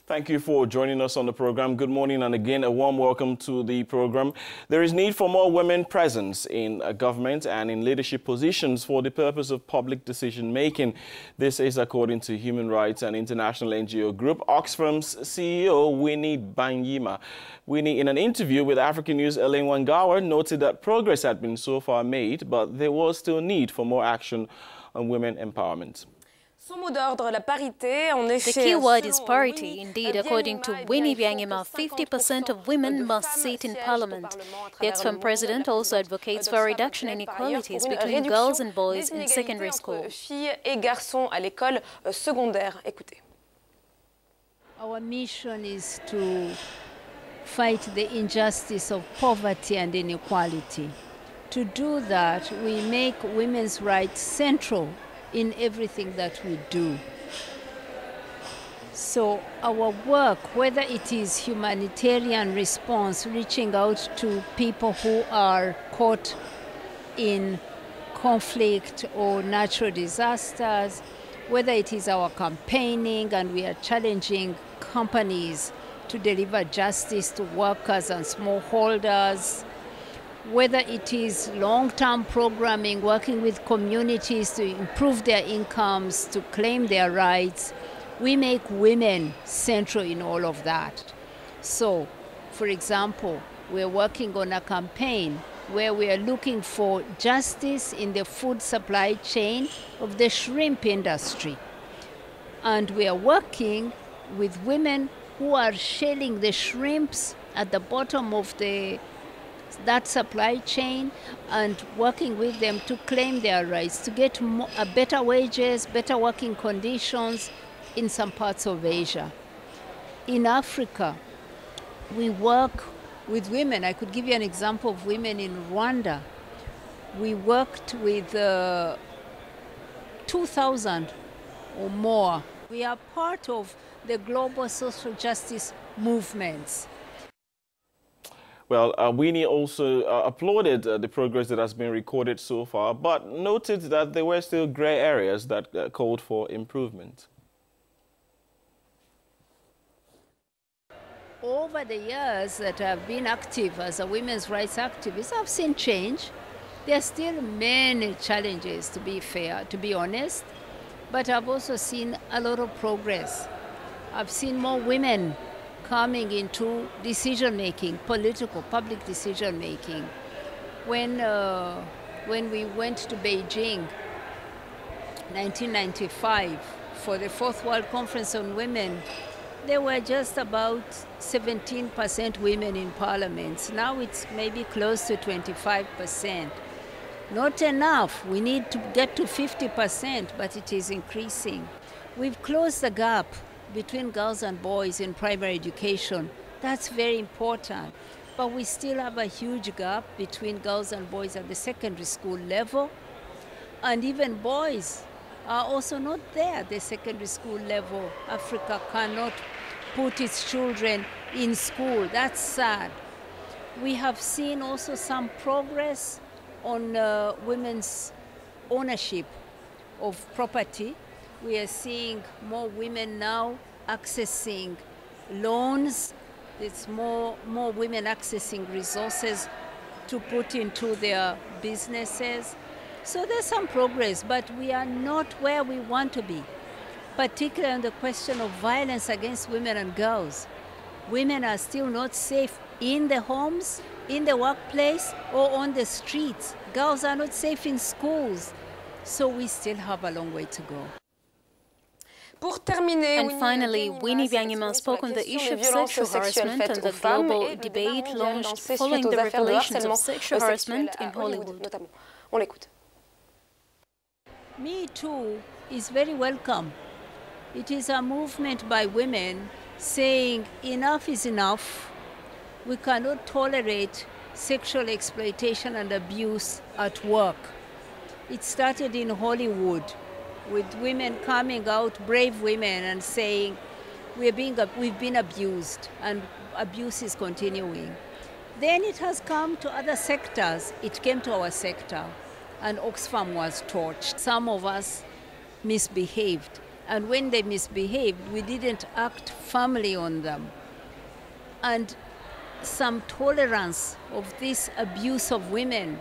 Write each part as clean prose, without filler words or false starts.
Thank you for joining us on the program. Good morning, and again, a warm welcome to the program. There is need for more women presence in government and in leadership positions for the purpose of public decision-making. This is according to human rights and international NGO group Oxfam's CEO, Winnie Byanyima. Winnie, in an interview with Africanews, Elaine Wangawa noted that progress had been so far made, but there was still need for more action on women empowerment. The key word is parity. Indeed, according to Winnie Byanyima, 50% of women must sit in parliament. The Oxfam president also advocates for a reduction in inequalities between girls and boys in secondary school. Our mission is to fight the injustice of poverty and inequality. To do that, we make women's rights central in everything that we do. So our work, whether it is humanitarian response, reaching out to people who are caught in conflict or natural disasters, whether it is our campaigning and we are challenging companies to deliver justice to workers and smallholders, whether it is long-term programming, working with communities to improve their incomes, to claim their rights, we make women central in all of that. So, for example, we're working on a campaign where we are looking for justice in the food supply chain of the shrimp industry. And we are working with women who are shelling the shrimps at the bottom of that supply chain and working with them to claim their rights, to get better wages, better working conditions in some parts of Asia. In Africa, we work with women. I could give you an example of women in Rwanda. We worked with 2,000 or more. We are part of the global social justice movements. Well, Winnie also applauded the progress that has been recorded so far, but noted that there were still grey areas that called for improvement. Over the years that I've been active as a women's rights activist, I've seen change. There are still many challenges, to be fair, to be honest, but I've also seen a lot of progress. I've seen more women coming into decision-making, political, public decision-making. When we went to Beijing, 1995, for the Fourth World Conference on Women, there were just about 17% women in parliaments. Now it's maybe close to 25%. Not enough. We need to get to 50%, but it is increasing. We've closed the gap between girls and boys in primary education. That's very important. But we still have a huge gap between girls and boys at the secondary school level. And even boys are also not there at the secondary school level. Africa cannot put its children in school. That's sad. We have seen also some progress on women's ownership of property. We are seeing more women now accessing loans. It's more women accessing resources to put into their businesses. So there's some progress, but we are not where we want to be, particularly on the question of violence against women and girls. Women are still not safe in the homes, in the workplace, or on the streets. Girls are not safe in schools. So we still have a long way to go. And finally, Winnie Byanyima spoke on the issue of sexual harassment and the global debate launched following the revelations of sexual harassment in Hollywood. Me Too is very welcome. It is a movement by women saying enough is enough. We cannot tolerate sexual exploitation and abuse at work. It started in Hollywood, with women coming out, brave women, and saying, we've been abused, and abuse is continuing. Then it has come to other sectors. It came to our sector, and Oxfam was torched. Some of us misbehaved. And when they misbehaved, we didn't act firmly on them. And some tolerance of this abuse of women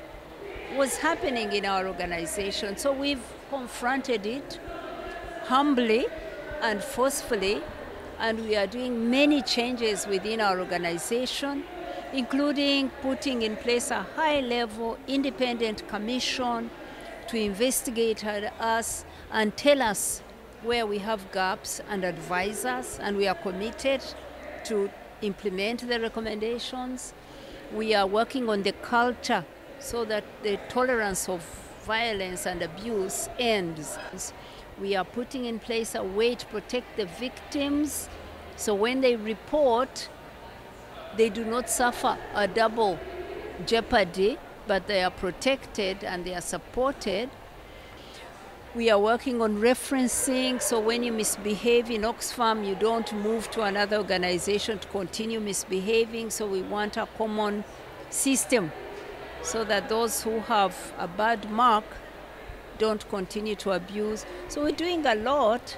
was happening in our organization. So we've confronted it humbly and forcefully, and we are doing many changes within our organization, including putting in place a high-level independent commission to investigate us and tell us where we have gaps and advise us, and we are committed to implement the recommendations. We are working on the culture so that the tolerance of violence and abuse ends. We are putting in place a way to protect the victims, so when they report, they do not suffer a double jeopardy, but they are protected and they are supported. We are working on referencing, so when you misbehave in Oxfam, you don't move to another organization to continue misbehaving. So we want a common system so that those who have a bad mark don't continue to abuse. So we're doing a lot.